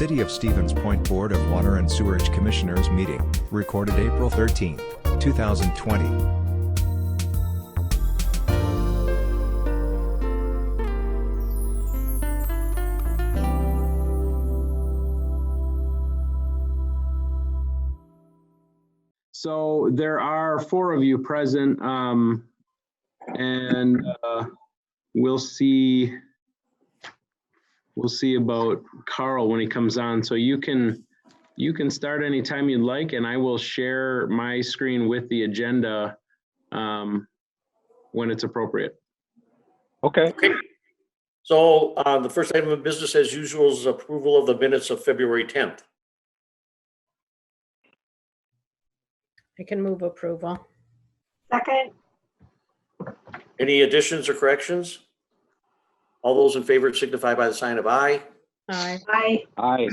City of Stevens Point Board of Water and Sewerage Commissioners meeting, recorded April 13, 2020. So there are 4 of you present, and we'll see about Carl when he comes on. So you can start anytime you'd like, and I will share my screen with the agenda when it's appropriate. Okay. So the first item of business, as usual, is approval of the minutes of February 10th. I can move approval. Second. Any additions or corrections? All those in favor signify by the sign of aye. Aye. Aye. Aye.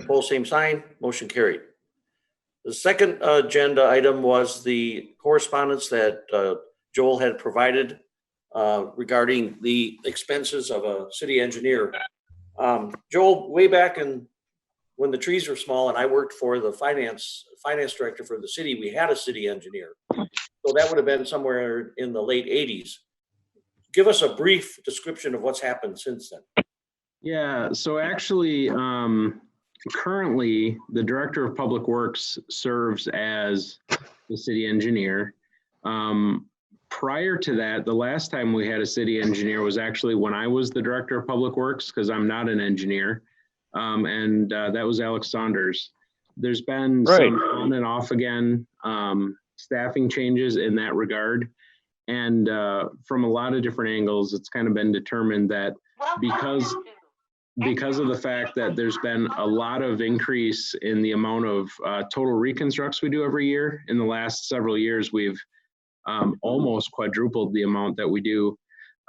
Opposed, same sign. Motion carried. The second agenda item was the correspondence that Joel had provided regarding the expenses of a city engineer. Joel, way back when the trees were small and I worked for the finance director for the city, we had a city engineer. So that would have been somewhere in the late 80s. Give us a brief description of what's happened since then. Yeah, so actually, currently, the Director of Public Works serves as the city engineer. Prior to that, the last time we had a city engineer was actually when I was the Director of Public Works, because I'm not an engineer, and that was Alex Saunders. There's been some on and off again staffing changes in that regard. And from a lot of different angles, it's kind of been determined that because of the fact that there's been a lot of increase in the amount of total reconstructs we do every year. In the last several years, we've almost quadrupled the amount that we do,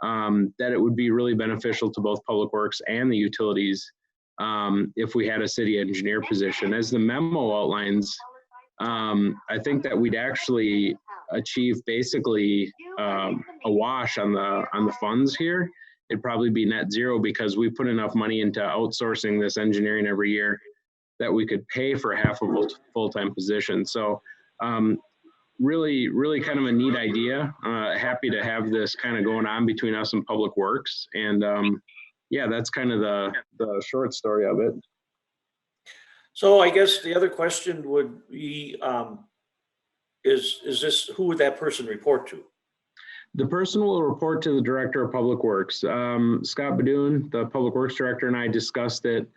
that it would be really beneficial to both Public Works and the utilities if we had a city engineer position. As the memo outlines, I think that we'd actually achieve basically a wash on the funds here. It'd probably be net zero because we put enough money into outsourcing this engineering every year that we could pay for half of a full-time position. So really kind of a neat idea. Happy to have this kind of going on between us and Public Works. And yeah, that's kind of the short story of it. So I guess the other question would be, is this, who would that person report to? The person will report to the Director of Public Works. Scott Badoon, the Public Works Director, and I discussed it.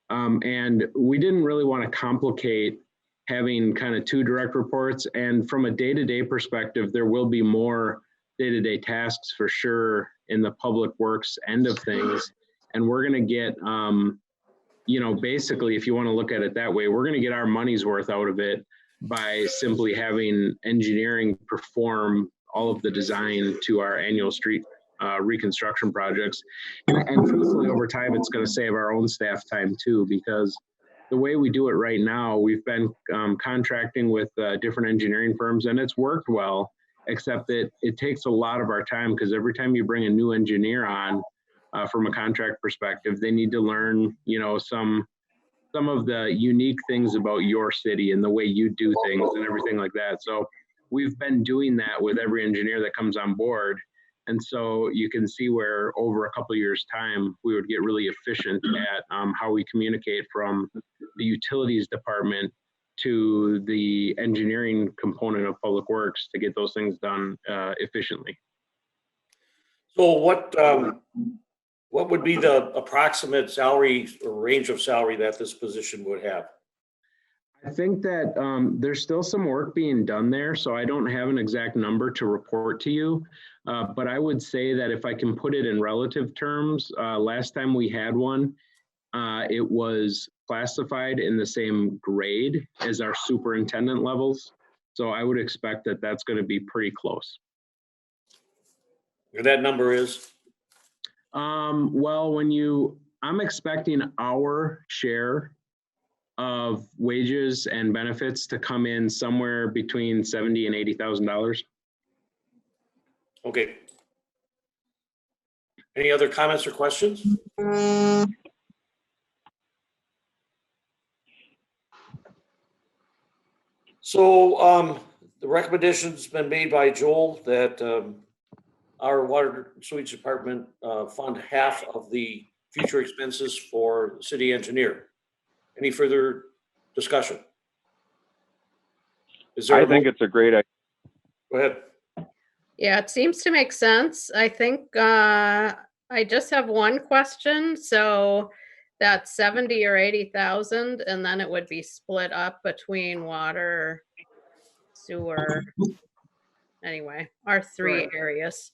And we didn't really want to complicate having kind of 2 direct reports. And from a day-to-day perspective, there will be more day-to-day tasks for sure in the Public Works end of things. And we're going to get, basically, if you want to look at it that way, we're going to get our money's worth out of it by simply having engineering perform all of the design to our annual street reconstruction projects. And truthfully, over time, it's going to save our own staff time too, because the way we do it right now, we've been contracting with different engineering firms, and it's worked well, except that it takes a lot of our time, because every time you bring a new engineer on from a contract perspective, they need to learn, some of the unique things about your city and the way you do things and everything like that. So we've been doing that with every engineer that comes on board. And so you can see where over a couple of years' time, we would get really efficient at how we communicate from the utilities department to the engineering component of Public Works to get those things done efficiently. So what would be the approximate salary or range of salary that this position would have? I think that there's still some work being done there, so I don't have an exact number to report to you. But I would say that if I can put it in relative terms, last time we had one, it was classified in the same grade as our superintendent levels. So I would expect that that's going to be pretty close. And that number is? Well, I'm expecting our share of wages and benefits to come in somewhere between $70,000 and $80,000. Okay. Any other comments or questions? So the recommendation's been made by Joel that our water and sewage department fund half of the future expenses for the city engineer. Any further discussion? Is there? I think it's a great idea. Go ahead. Yeah, it seems to make sense. I think I just have one question. So that's 70 or 80,000, and then it would be split up between water, sewer. Anyway, our three Right. areas.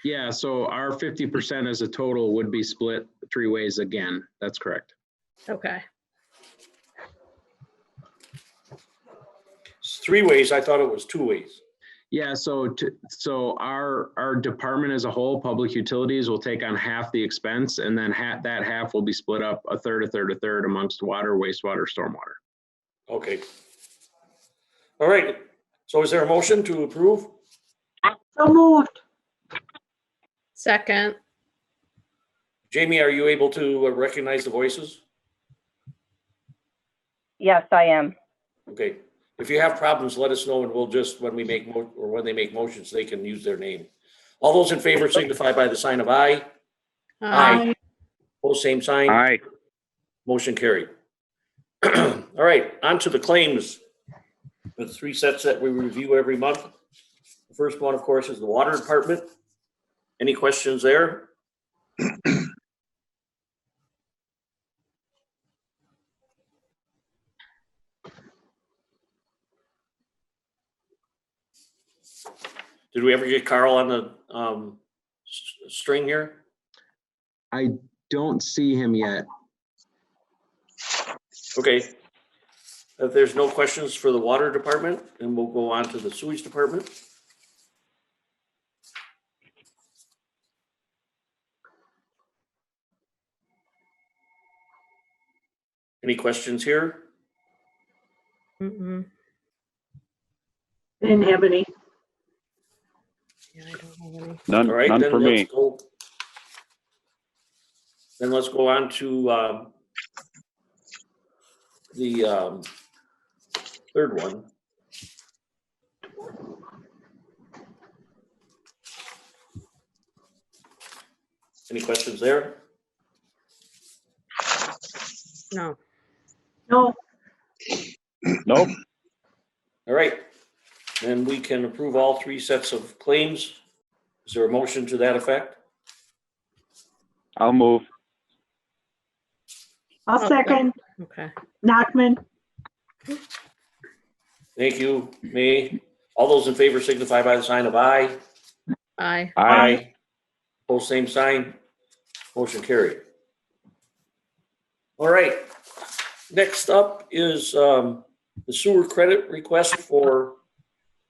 Yeah, so our 50% as a total would be split 3 ways again. That's correct. Okay. It's 3 ways. I thought it was 2 ways. Yeah, so our department as a whole, public utilities, will take on half the expense, and then that half will be split up a third amongst water, wastewater, stormwater. Okay. All right. So is there a motion to approve? So moved. Second. Jamie, are you able to recognize the voices? Yes, I am. Okay. If you have problems, let us know and we'll just, when we make when they make motions, they can use their name. All those in favor signify by the sign of aye. Aye. Opposed, same sign. Aye. Motion carried. All right, on to the claims. The 3 sets that we review every month. The first one, of course, is the water department. Any questions there? Did we ever get Carl on the string here? I don't see him yet. Okay. If there's no questions for the water department, then we'll go on to the sewage department. Any questions here? Mm-mm. Didn't have any. Yeah, I don't have any. None, All right, none then for let's me. go. Then let's go on to the third one. Any questions there? No. No, Nope. All right, then we can approve all 3 sets of claims. Is there a motion to that effect? I'll move. I'll second. Okay. Knockman. Thank you, May. All those in favor signify by the sign of aye. Aye. Aye. Both same sign. Motion carried. All right. Next up is the sewer credit request for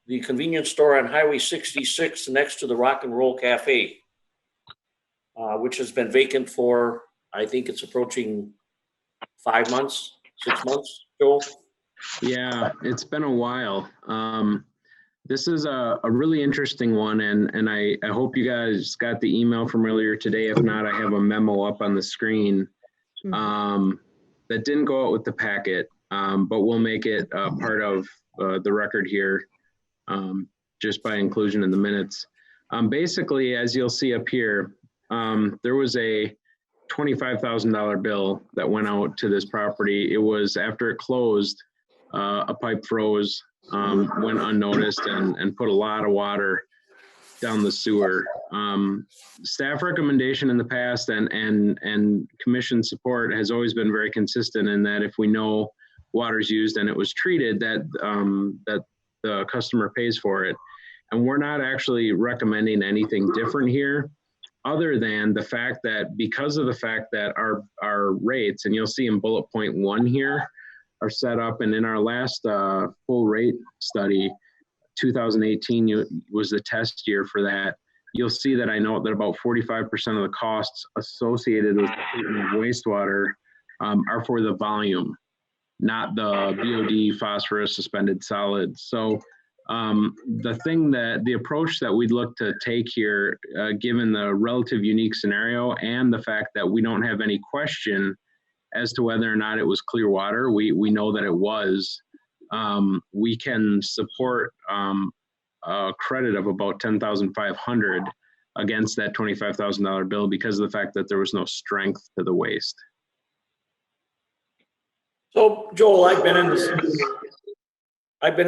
the convenience store on Highway 66 next to the Rock and Roll Cafe, which has been vacant for, I think it's approaching 5 months, 6 months, Joel? Yeah, it's been a while. This is a really interesting one, and I hope you guys got the email from earlier today. If not, I have a memo up on the screen that didn't go out with the packet, but we'll make it part of the record here just by inclusion in the minutes. Basically, as you'll see up here, there was a $25,000 bill that went out to this property. It was after it closed, a pipe froze, went unnoticed, and put a lot of water down the sewer. Staff recommendation in the past and commission support has always been very consistent in that if we know water's used and it was treated, that that the customer pays for it. And we're not actually recommending anything different here, other than the fact that because of the fact that our rates, and you'll see in bullet point 1 here, are set up, and in our last full rate study, 2018 was the test year for that. You'll see that I know that about 45% of the costs associated with treatment of wastewater are for the volume, not the BOD, phosphorus, suspended solids. So the approach that we'd look to take here, given the relative unique scenario and the fact that we don't have any question as to whether or not it was clear water, we know that it was. we can support a credit of about $10,500 against that $25,000 bill because of the fact that there was no strength to the waste. So Joel, I've been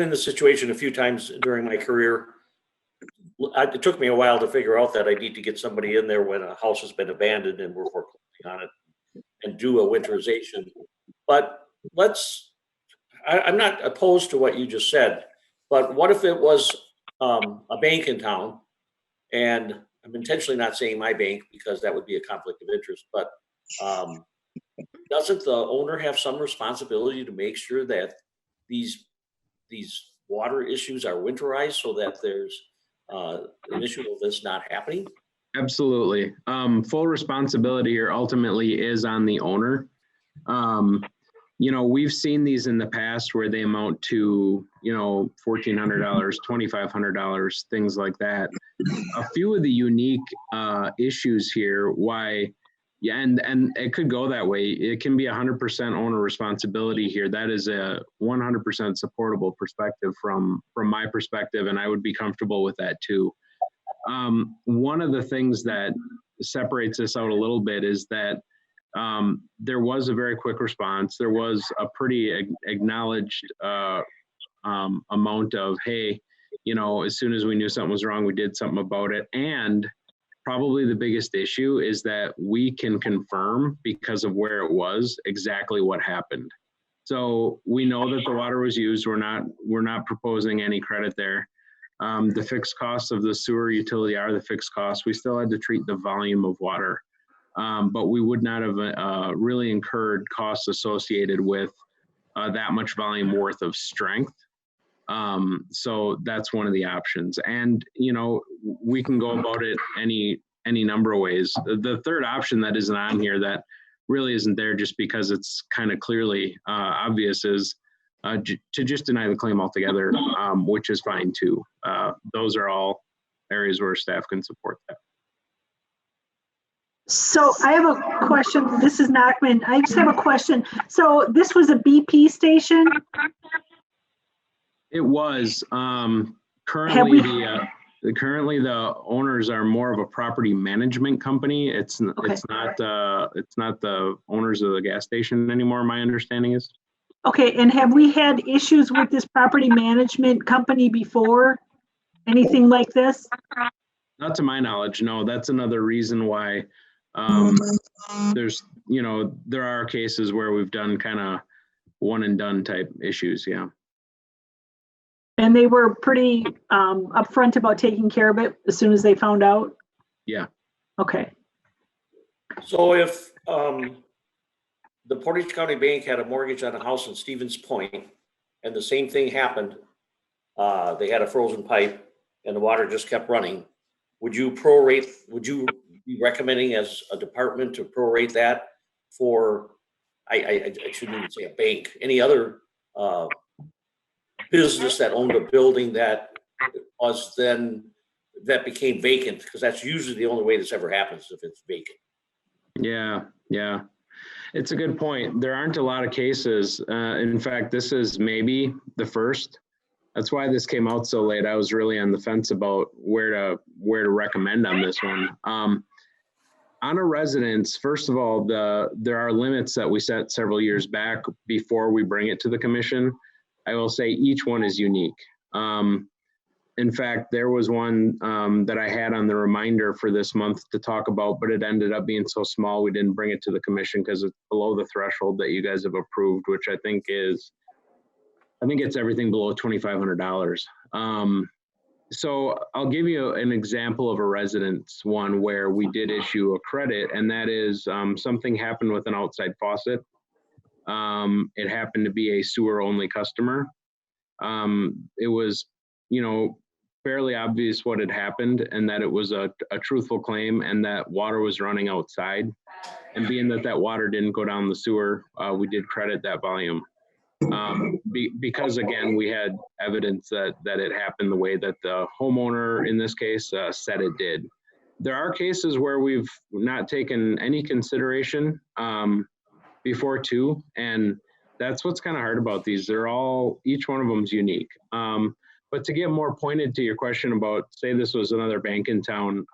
in this situation a few times during my career. It took me a while to figure out that I need to get somebody in there when a house has been abandoned and we're foreclosing on it and do a winterization. But I'm not opposed to what you just said, but what if it was a bank in town? And I'm intentionally not saying my bank because that would be a conflict of interest, but doesn't the owner have some responsibility to make sure that these water issues are winterized so that there's an issue of this not happening? Absolutely. Full responsibility here ultimately is on the owner. We've seen these in the past where they amount to, $1,400, $2,500, things like that. A few of the unique issues here, why, yeah, and it could go that way. It can be 100% owner responsibility here. That is a 100% supportable perspective from my perspective, and I would be comfortable with that too. One of the things that separates this out a little bit is that there was a very quick response. There was a pretty acknowledged amount of, hey, as soon as we knew something was wrong, we did something about it. And probably the biggest issue is that we can confirm, because of where it was, exactly what happened. So we know that the water was used. We're not proposing any credit there. The fixed costs of the sewer utility are the fixed costs. We still had to treat the volume of water, but we would not have really incurred costs associated with that much volume worth of strength. So that's one of the options. And, we can go about it any number of ways. The third option that isn't on here that really isn't there just because it's kind of clearly obvious is to just deny the claim altogether, which is fine too. Those are all areas where staff can support that. So I have a question. This is Nachman. I just have a question. So this was a BP station? It was currently currently the owners are more of a property management company. It's not the owners of the gas station anymore. My understanding is. Okay, and have we had issues with this property management company before? Anything like this? Not to my knowledge, no. That's another reason why there are cases where we've done kind of one and done type issues, yeah. And they were pretty upfront about taking care of it as soon as they found out? Yeah. Okay. So if the Portage County Bank had a mortgage on a house in Stevens Point and the same thing happened, they had a frozen pipe and the water just kept running, would you be recommending as a department to prorate that for, I shouldn't even say a bank, any other business that owned a building that became vacant? Because that's usually the only way this ever happens, if it's vacant. Yeah. It's a good point. There aren't a lot of cases. In fact, this is maybe the first. That's why this came out so late. I was really on the fence about where to recommend on this one. On a residence, first of all, there are limits that we set several years back before we bring it to the commission. I will say each one is unique. In fact, there was one that I had on the reminder for this month to talk about, but it ended up being so small we didn't bring it to the commission because it's below the threshold that you guys have approved, which I think it's everything below $2,500. So I'll give you an example of a residence one where we did issue a credit, and that is something happened with an outside faucet. It happened to be a sewer only customer. It was, fairly obvious what had happened and that it was a truthful claim and that water was running outside. And being that water didn't go down the sewer, we did credit that volume. Because again, we had evidence that it happened the way that the homeowner in this case said it did. There are cases where we've not taken any consideration before too, and that's what's kind of hard about these. Each one of them's unique. But to get more pointed to your question about, say this was another bank in town,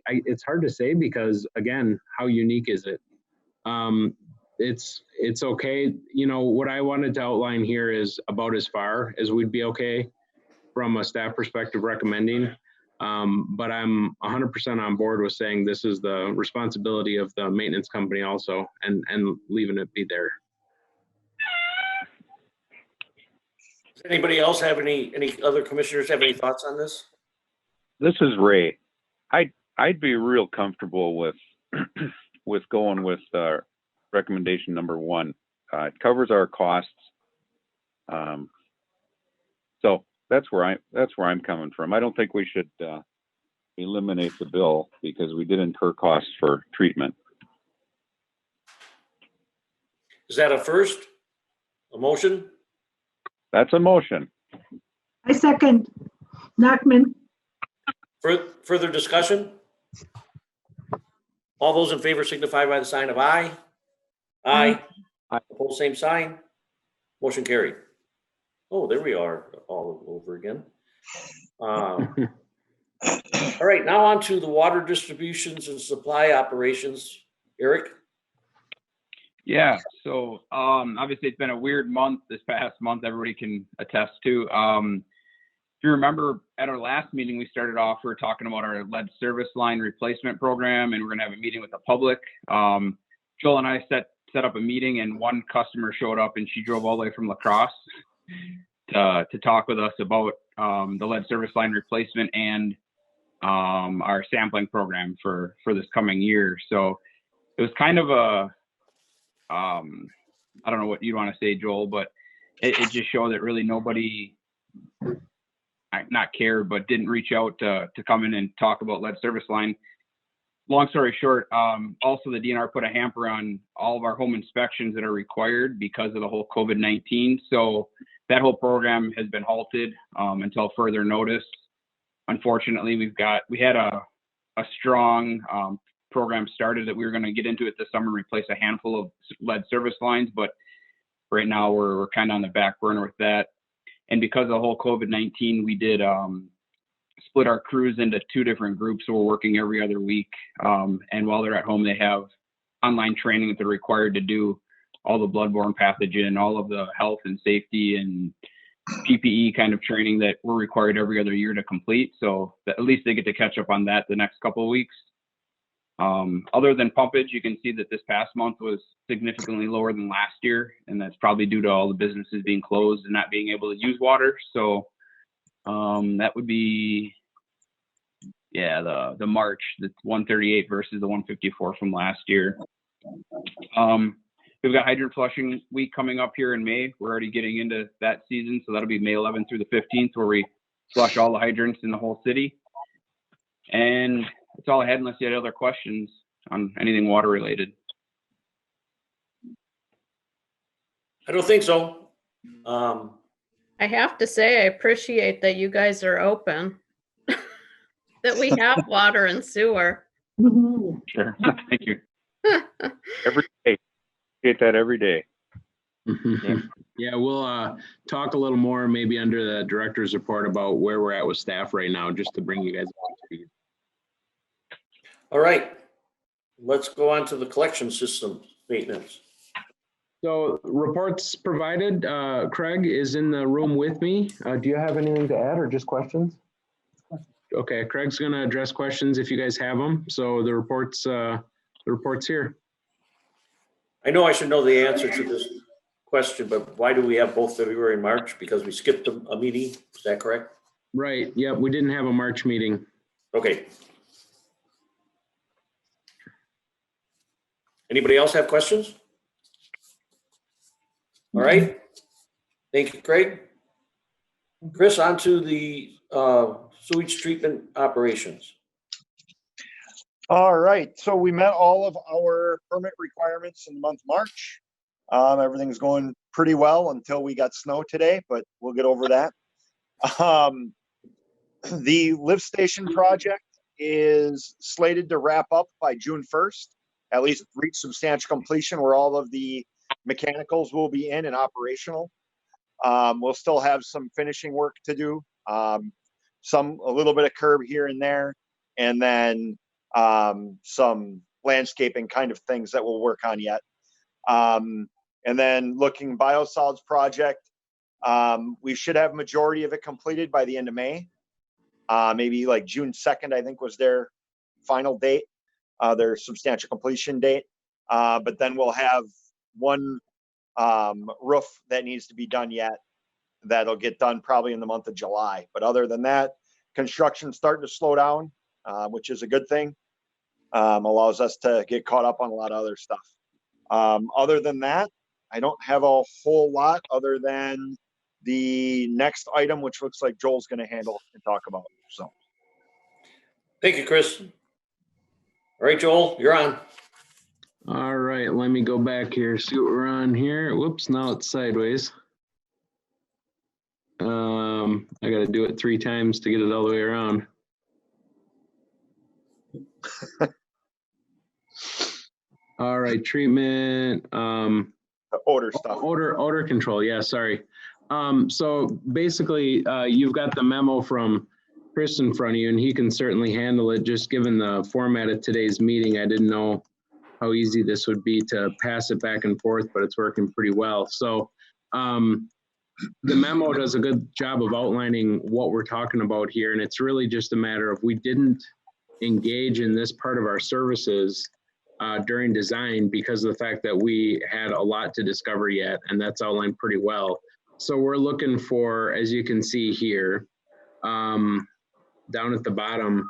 it's hard to say because, again, how unique is it? It's okay. You know, what I wanted to outline here is about as far as we'd be okay from a staff perspective recommending. But I'm 100% on board with saying this is the responsibility of the maintenance company also, and leaving it be there. Does anybody else have any other commissioners have any thoughts on this? This is Ray. I'd be real comfortable with with going with recommendation number 1. It covers our costs. So that's where I'm coming from. I don't think we should eliminate the bill because we did incur costs for treatment. Is that a first? A motion? That's a motion. I second. Nachman. Further discussion? All those in favor signify by the sign of aye. Aye. Aye. Opposed, same sign. Motion carried. Oh, there we are all over again. All right, now on to the water distributions and supply operations. Eric? Yeah, so obviously it's been a weird month this past month, everybody can attest to. If you remember at our last meeting, we started off, we were talking about our lead service line replacement program, and we're gonna have a meeting with the public. Joel and I set up a meeting, and one customer showed up and she drove all the way from La Crosse to talk with us about the lead service line replacement and our sampling program for this coming year. So it was kind of a, I don't know what you want to say, Joel, but it just showed that really nobody, not cared, but didn't reach out to come in and talk about lead service line. Long story short, also the DNR put a hamper on all of our home inspections that are required because of the whole COVID-19. So that whole program has been halted until further notice. Unfortunately, we had a strong program started that we were going to get into it this summer, replace a handful of lead service lines, but right now we're kind of on the back burner with that. And because of the whole COVID-19, we did split our crews into 2 different groups. So we're working every other week. And while they're at home, they have online training that they're required to do, all the bloodborne pathogen, all of the health and safety and PPE kind of training that we're required every other year to complete. So that at least they get to catch up on that the next couple of weeks. Other than pumpage, you can see that this past month was significantly lower than last year, and that's probably due to all the businesses being closed and not being able to use water. So that would be, yeah, the March, the 138 versus the 154 from last year. We've got hydrant flushing week coming up here in May. We're already getting into that season, so that'll be May 11th through the 15th, where we flush all the hydrants in the whole city. And that's all I had, unless you had other questions on anything water related. I don't think so. I have to say, I appreciate that you guys are open, that we have water and sewer. Mhm. Sure. Thank you. Every day. Get that every day. Yeah, we'll talk a little more maybe under the director's report about where we're at with staff right now, just to bring you guys up to speed. All right, let's go on to the collection system maintenance. So reports provided. Craig is in the room with me. Do you have anything to add or just questions? Okay, Craig's going to address questions if you guys have them. So the report's here. I know I should know the answer to this question, but why do we have both February and March? Because we skipped a meeting, is that correct? Right, yep, we didn't have a March meeting. Okay. Anybody else have questions? All right. Thank you, Craig. Chris, on to the sewage treatment operations. All right, so we met all of our permit requirements in the month of March. Everything's going pretty well until we got snow today, but we'll get over that. The lift station project is slated to wrap up by June 1st, at least reach substantial completion where all of the mechanicals will be in and operational. We'll still have some finishing work to do, a little bit of curb here and there, and then some landscaping kind of things that we'll work on yet. And then looking biosolids project, we should have majority of it completed by the end of May. Maybe like June 2nd, I think was their final date, their substantial completion date. But then we'll have one roof that needs to be done yet. That'll get done probably in the month of July. But other than that, construction's starting to slow down, which is a good thing. Allows us to get caught up on a lot of other stuff. Other than that, I don't have a whole lot other than the next item, which looks like Joel's going to handle and talk about. So, Thank you, Chris. All right, Joel, you're on. All right, let me go back here, see what we're on here. Whoops, now it's sideways. I got to do it 3 times to get it all the way around. All right, treatment. the odor stuff. Odor control. Yeah, sorry. So basically, you've got the memo from Chris in front of you, and he can certainly handle it. Just given the format of today's meeting, I didn't know how easy this would be to pass it back and forth, but it's working pretty well. So the memo does a good job of outlining what we're talking about here, and it's really just a matter of we didn't engage in this part of our services during design because of the fact that we had a lot to discover yet, and that's outlined pretty well. So we're looking for, as you can see here, down at the bottom,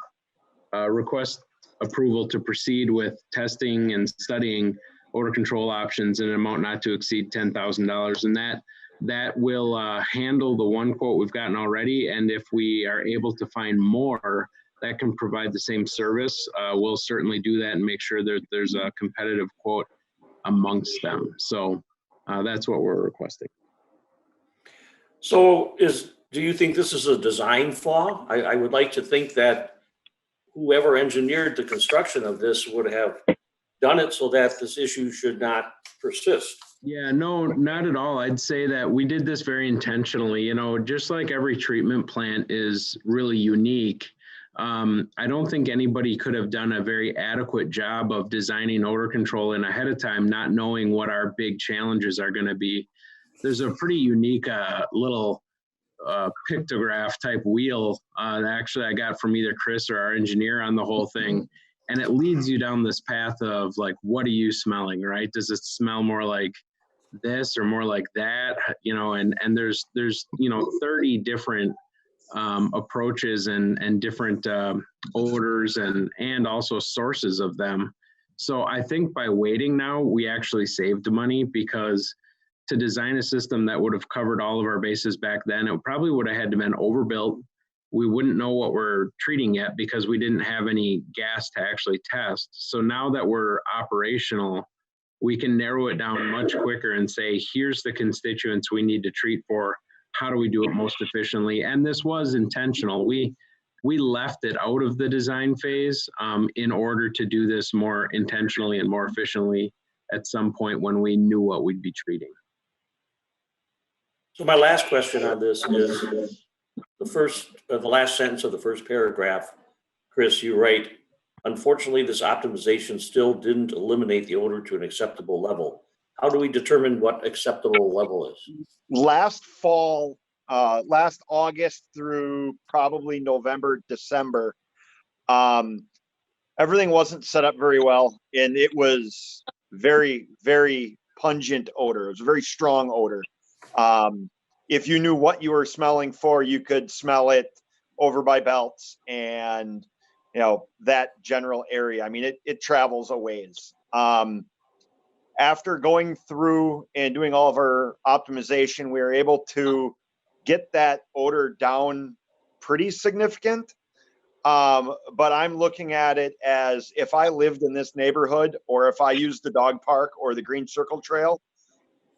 request approval to proceed with testing and studying odor control options in an amount not to exceed $10,000. And that will handle the one quote we've gotten already. And if we are able to find more that can provide the same service, we'll certainly do that and make sure that there's a competitive quote amongst them. So that's what we're requesting. So do you think this is a design flaw? I would like to think that whoever engineered the construction of this would have done it so that this issue should not persist. Yeah, no, not at all. I'd say that we did this very intentionally. You know, just like every treatment plant is really unique, I don't think anybody could have done a very adequate job of designing odor control in ahead of time, not knowing what our big challenges are going to be. There's a pretty unique little pictograph type wheel that actually I got from either Chris or our engineer on the whole thing. And it leads you down this path of like, what are you smelling, right? Does it smell more like this or more like that? You know, and there's, you know, 30 different approaches and different odors and also sources of them. So I think by waiting now, we actually saved money because to design a system that would have covered all of our bases back then, it probably would have had to been overbuilt. We wouldn't know what we're treating yet because we didn't have any gas to actually test. So now that we're operational, we can narrow it down much quicker and say, here's the constituents we need to treat for. How do we do it most efficiently? And this was intentional. We left it out of the design phase in order to do this more intentionally and more efficiently at some point when we knew what we'd be treating. So my last question on this is the last sentence of the first paragraph. Chris, you write, unfortunately, this optimization still didn't eliminate the odor to an acceptable level. How do we determine what acceptable level is? Last fall, last August through probably November, December, everything wasn't set up very well. And it was very, very pungent odor. It was a very strong odor. If you knew what you were smelling for, you could smell it over by Belts and, you know, that general area. I mean, it travels a ways. After going through and doing all of our optimization, we were able to get that odor down pretty significant. But I'm looking at it as if I lived in this neighborhood or if I used the dog park or the Green Circle Trail,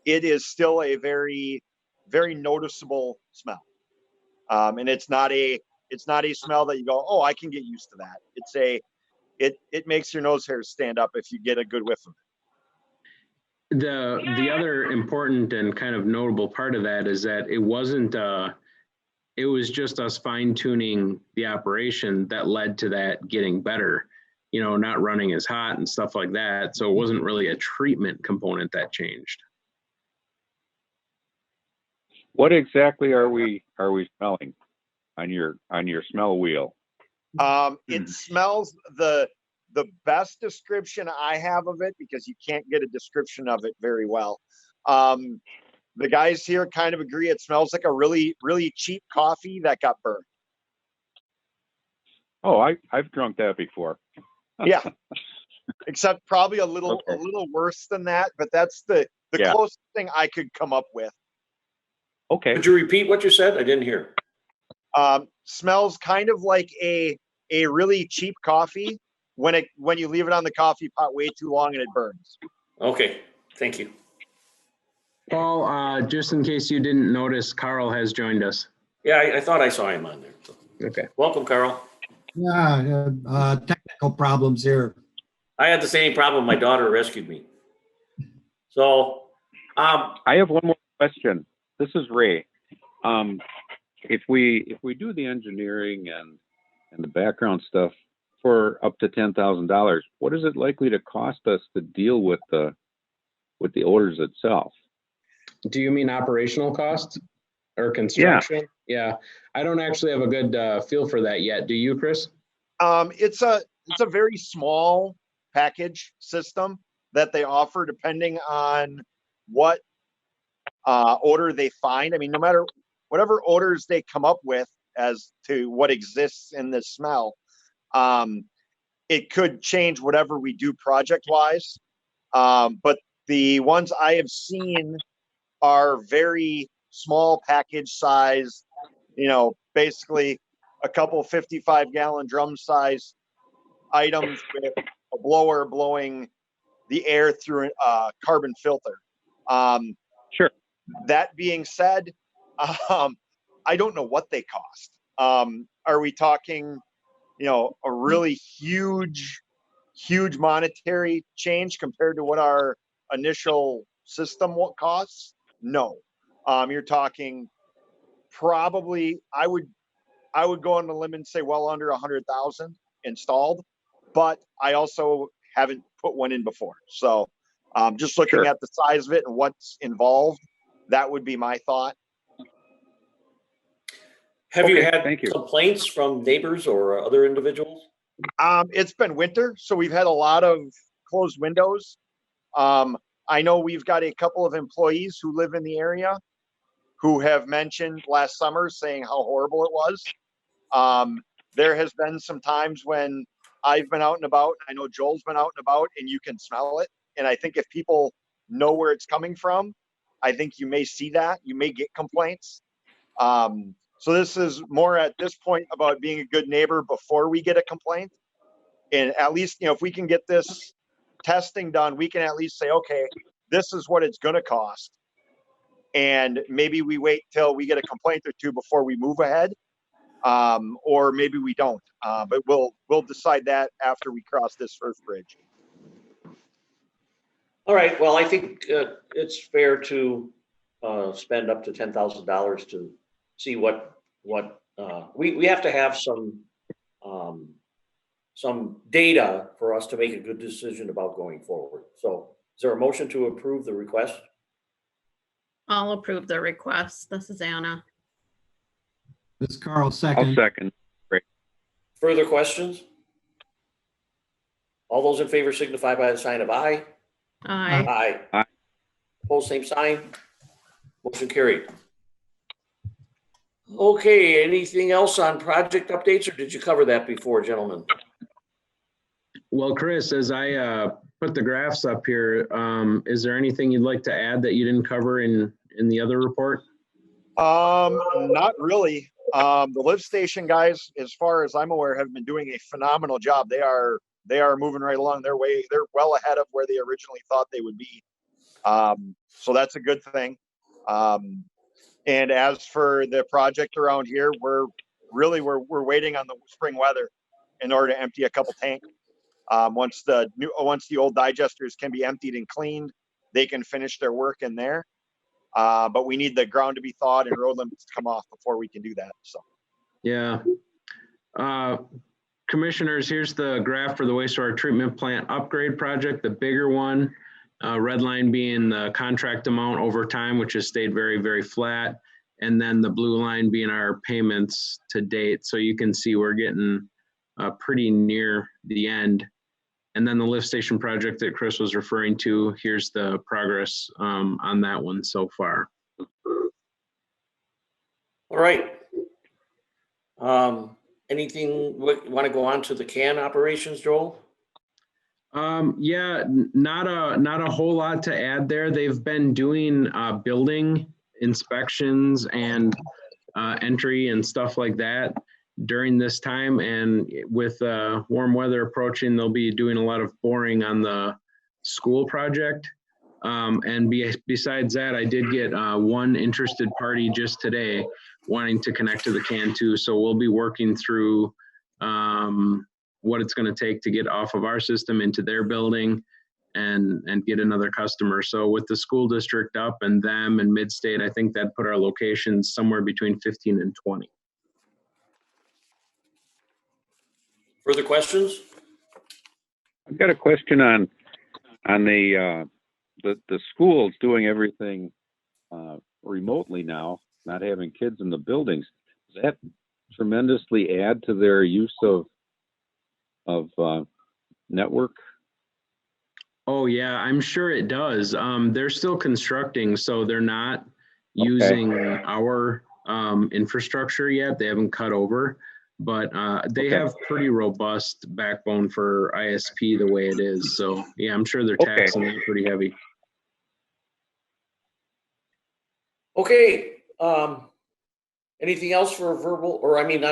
it is still a very, very noticeable smell. And it's not a smell that you go, oh, I can get used to that. It makes your nose hairs stand up if you get a good whiff of it. The other important and kind of notable part of that is that it wasn't, it was just us fine tuning the operation that led to that getting better, you know, not running as hot and stuff like that. So it wasn't really a treatment component that changed. What exactly are we smelling on your smell wheel? It smells, the best description I have of it, because you can't get a description of it very well. The guys here kind of agree it smells like a really, really cheap coffee that got burned. Oh, I've drunk that before. Yeah. Except probably a little worse than that, but that's the Yeah. closest thing I could come up with. Okay. Could you repeat what you said? I didn't hear. Smells kind of like a really cheap coffee when you leave it on the coffee pot way too long and it burns. Okay, thank you. Paul, just in case you didn't notice, Carl has joined us. Yeah, I thought I saw him on there. Okay. Welcome, Carl. Yeah, technical problems here. I had the same problem. My daughter rescued me. So, I have one more question. This is Ray. If we do the engineering and the background stuff for up to $10,000, what is it likely to cost us to deal with the odors itself? Do you mean operational costs or construction? Yeah. I don't actually have a good feel for that yet. Do you, Chris? It's a very small package system that they offer depending on what odor they find. I mean, no matter whatever odors they come up with as to what exists in this smell, it could change whatever we do project wise. But the ones I have seen are very small package size, you know, basically a couple 55-gallon drum size items with a blower blowing the air through a carbon filter. Sure. That being said, I don't know what they cost. Are we talking, you know, a really huge monetary change compared to what our initial system costs? No. You're talking probably, I would go on the limb and say well under 100,000 installed, but I also haven't put one in before. So just looking Sure. at the size of it and what's involved, that would be my thought. have you Okay, had thank you. complaints from neighbors or other individuals? It's been winter, so we've had a lot of closed windows. I know we've got a couple of employees who live in the area who have mentioned last summer saying how horrible it was. There has been some times when I've been out and about. I know Joel's been out and about, and you can smell it. And I think if people know where it's coming from, I think you may see that. You may get complaints. So this is more at this point about being a good neighbor before we get a complaint. And at least, you know, if we can get this testing done, we can at least say, okay, this is what it's going to cost. And maybe we wait till we get a complaint or two before we move ahead. Or maybe we don't. But we'll decide that after we cross this first bridge. All right, well, I think it's fair to spend up to $10,000 to see what we have to have some data for us to make a good decision about going forward. So is there a motion to approve the request? I'll approve the request. This is Anna. This is Carl, I'll second. second. Further questions? All those in favor signify by the sign of aye. Aye. Aye. Aye. Opposed, same sign. Motion carried. Okay, anything else on project updates, or did you cover that before, gentlemen? Well, Chris, as I put the graphs up here, is there anything you'd like to add that you didn't cover in the other report? Not really. The lift station guys, as far as I'm aware, have been doing a phenomenal job. They are moving right along their way. They're well ahead of where they originally thought they would be. So that's a good thing. And as for the project around here, we're waiting on the spring weather in order to empty a couple tanks. Once the old digesters can be emptied and cleaned, they can finish their work in there. But we need the ground to be thawed and road limits to come off before we can do that. So. Yeah. Commissioners, here's the graph for the wastewater treatment plant upgrade project, the bigger one. Red line being the contract amount over time, which has stayed very, very flat. And then the blue line being our payments to date. So you can see we're getting pretty near the end. And then the lift station project that Chris was referring to, here's the progress on that one so far. All right. Anything, want to go on to the can operations, Joel? Yeah, not a whole lot to add there. They've been doing building inspections and entry and stuff like that during this time. And with warm weather approaching, they'll be doing a lot of boring on the school project. And besides that, I did get one interested party just today wanting to connect to the CAN too. So we'll be working through what it's going to take to get off of our system into their building and get another customer. So with the school district up and them and Mid-State, I think that put our locations somewhere between 15 and 20. Further questions? I've got a question on the schools doing everything remotely now, not having kids in the buildings. Does that tremendously add to their use of network? Oh yeah, I'm sure it does. They're still constructing, so they're not using our infrastructure yet. They haven't cut over, but they have pretty robust backbone for ISP the way it is. So yeah, I'm sure they're taxing it pretty heavy. Okay. Anything else for verbal, or I mean,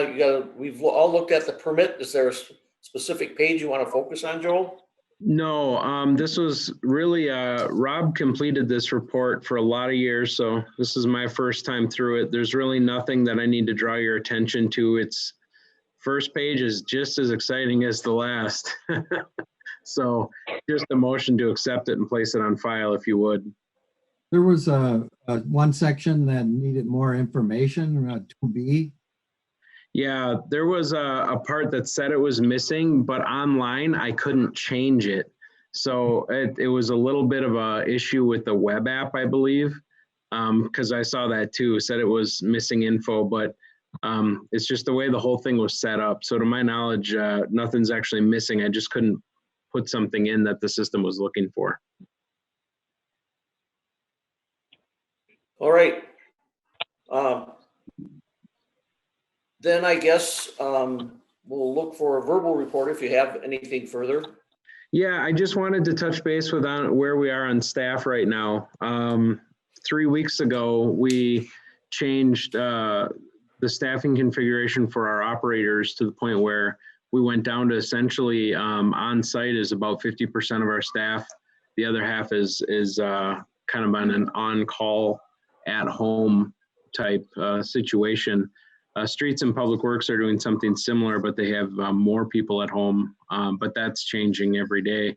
we've all looked at the permit. Is there a specific page you want to focus on, Joel? No, this was really, Rob completed this report for a lot of years, so this is my first time through it. There's really nothing that I need to draw your attention to. Its first page is just as exciting as the last. So just a motion to accept it and place it on file if you would. There was one section that needed more information, 2B. Yeah, there was a part that said it was missing, but online I couldn't change it. So it was a little bit of a issue with the web app, I believe, because I saw that too, said it was missing info, but it's just the way the whole thing was set up. So to my knowledge, nothing's actually missing. I just couldn't put something in that the system was looking for. All right. Then I guess we'll look for a verbal report if you have anything further. Yeah, I just wanted to touch base with where we are on staff right now. 3 weeks ago, we changed the staffing configuration for our operators to the point where we went down to essentially on site is about 50% of our staff. The other half is kind of on an on-call at home type situation. Streets and Public Works are doing something similar, but they have more people at home, but that's changing every day.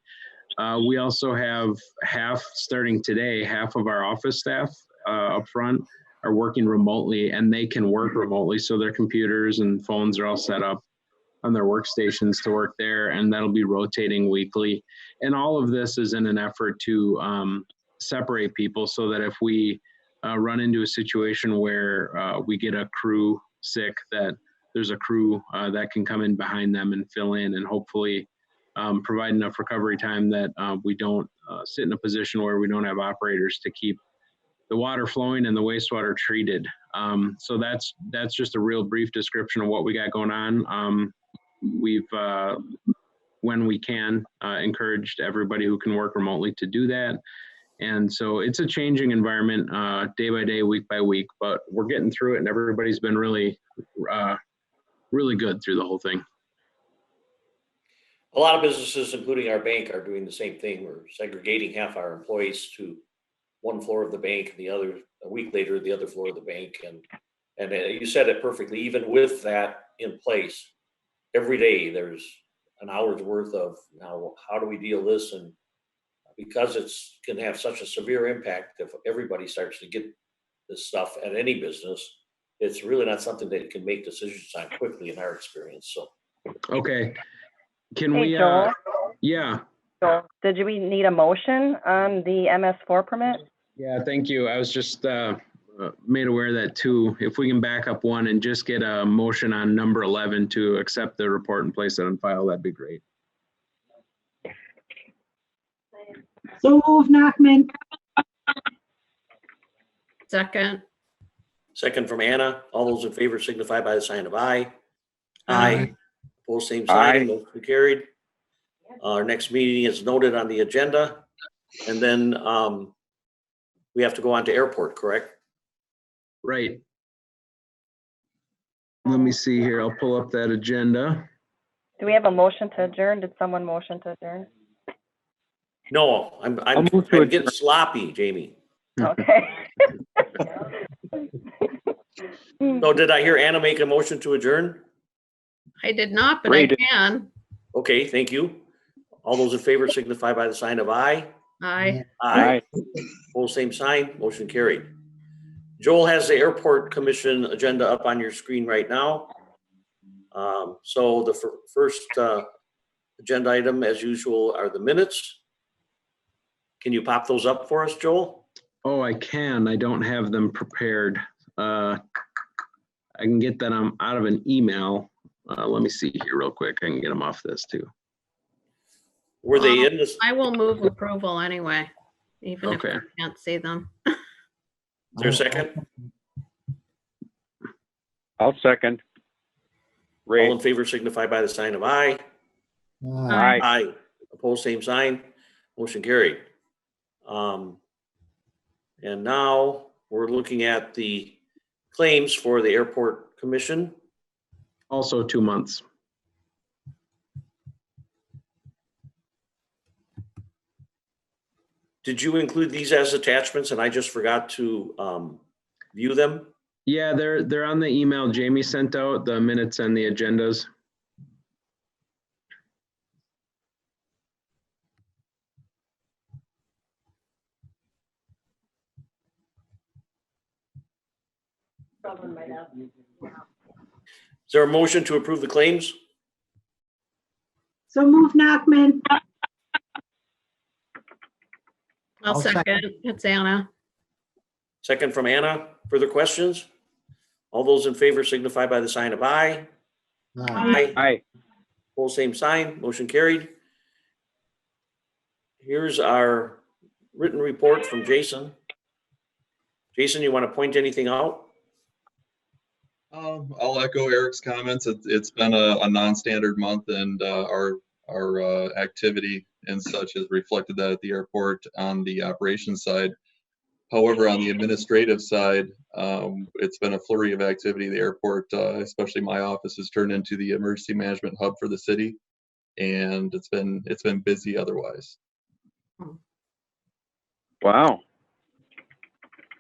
We also have starting today, half of our office staff up front are working remotely, and they can work remotely. So their computers and phones are all set up on their workstations to work there, and that'll be rotating weekly. And all of this is in an effort to separate people so that if we run into a situation where we get a crew sick, that there's a crew that can come in behind them and fill in and hopefully provide enough recovery time that we don't sit in a position where we don't have operators to keep the water flowing and the wastewater treated. So that's just a real brief description of what we got going on. We've, when we can, encouraged everybody who can work remotely to do that. And so it's a changing environment day by day, week by week, but we're getting through it, and everybody's been really, really good through the whole thing. A lot of businesses, including our bank, are doing the same thing. We're segregating half our employees to one floor of the bank, and the other, a week later, the other floor of the bank. And you said it perfectly. Even with that in place, every day there's an hour's worth of, now how do we deal this, and because it's can have such a severe impact if everybody starts to get this stuff at any business, it's really not something that you can make decisions on quickly in our experience, so. Okay. Can Hey, we, Joel. yeah. So did we need a motion on the MS4 permit? Yeah, thank you. I was just made aware of that too. If we can back up one and just get a motion on number 11 to accept the report and place it on file, that'd be great. So move, Nachman. Second. Second from Anna. All those in favor signify by the sign of aye. Aye. Opposed, same Aye. sign. Motion carried. Our next meeting is noted on the agenda. And then we have to go on to airport, correct? Right. Let me see here. I'll pull up that agenda. Do we have a motion to adjourn? Did someone motion to adjourn? No, I'm move to getting sloppy, Jamie. Okay. So did I hear Anna make a motion to adjourn? I did not, but Ray I did. can. Okay, thank you. All those in favor signify by the sign of aye. Aye. Aye. Full same sign, motion carried. Joel has the airport commission agenda up on your screen right now. So the first agenda item, as usual, are the minutes. Can you pop those up for us, Joel? Oh, I can. I don't have them prepared. I can get that out of an email. Let me see here real quick. I can get them off this too. Were they in this? I will move approval anyway, even if Okay. I can't see them. Is there a second? I'll second. All Ray. in favor signify by the sign of aye. Aye. Aye. Opposed, same sign. Motion carried. And now we're looking at the claims for the airport commission. Also 2 months. Did you include these as attachments and I just forgot to view them? Yeah, they're on the email Jamie sent out, the minutes and the agendas. Is there a motion to approve the claims? So move, Nachman. I'll second. It's Anna. Second from Anna. Further questions? All those in favor signify by the sign of aye. Aye. Aye. Whole same sign, motion carried. Here's our written report from Jason. Jason, you want to point anything out? I'll echo Eric's comments. It's been a non-standard month, and our activity and such has reflected that at the airport on the operations side. However, on the administrative side, it's been a flurry of activity. The airport, especially my office, has turned into the emergency management hub for the city, and it's been busy otherwise. Wow.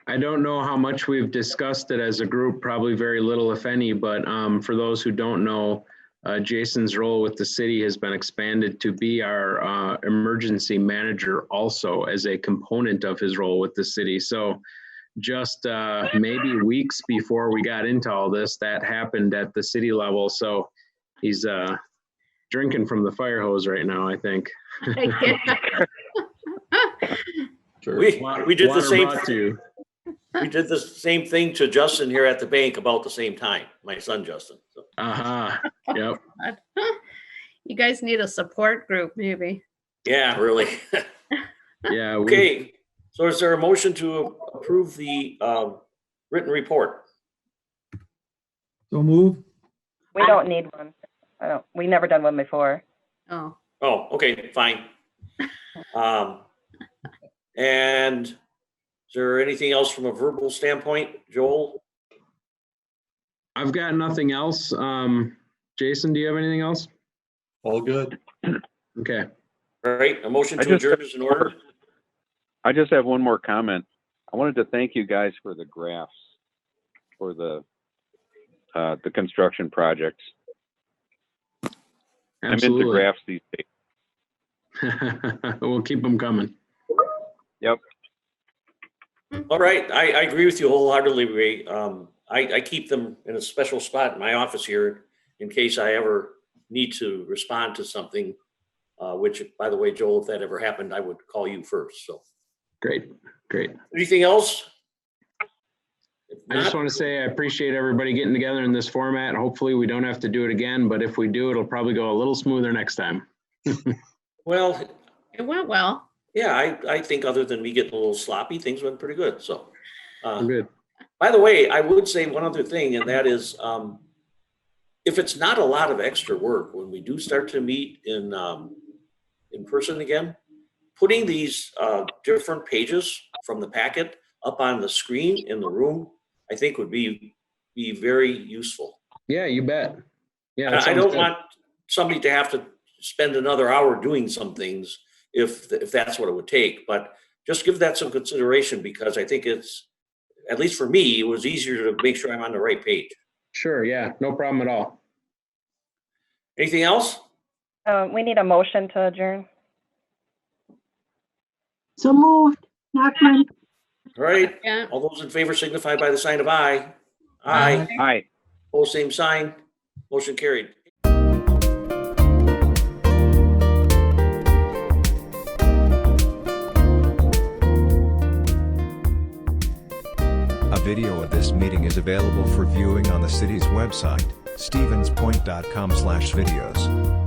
I don't know how much we've discussed it as a group, probably very little, if any, but for those who don't know, Jason's role with the city has been expanded to be our emergency manager also as a component of his role with the city. So just maybe weeks before we got into all this, that happened at the city level. So he's drinking from the fire hose right now, I think. Sure. We did the same. Brought to you. We did the same thing to Justin here at the bank about the same time, my son Justin. So. Yep. You guys need a support group, maybe. Yeah, really. Yeah. Okay, so is there a motion to approve the written report? So move. We don't need one. We never done one before. Oh, Oh, okay, fine. And is there anything else from a verbal standpoint, Joel? I've got nothing else. Jason, do you have anything else? All good. Okay. All right, a motion I to just- adjourn is in order. I just have one more comment. I wanted to thank you guys for the graphs for the construction projects. I'm into Absolutely. graphs these days. We'll keep them coming. Yep. All right, I agree with you wholeheartedly, Ray. I keep them in a special spot in my office here in case I ever need to respond to something, which, by the way, Joel, if that ever happened, I would call you first, so. Great, great. Anything else? If I just not, want to say I appreciate everybody getting together in this format. Hopefully we don't have to do it again, but if we do, it'll probably go a little smoother next time. well, It went well. yeah, I think other than me getting a little sloppy, things went pretty good, so. Good. By the way, I would say one other thing, and that is, if it's not a lot of extra work, when we do start to meet in person again, putting these different pages from the packet up on the screen in the room, I think would be very useful. Yeah, you bet. Yeah, I don't want somebody to have to spend another hour doing some things if that's what it would take, but just give that some consideration, because I think it's, at least for me, it was easier to make sure I'm on the right page. Sure, yeah, no problem at all. Anything else? We need a motion to adjourn. So moved. Nachman. All right, Yeah. all those in favor signify by the sign of aye. Aye. Aye. Hi. Pose same sign. Motion carried. A video of this meeting is available for viewing on the city's website, stevenspoint.com/videos.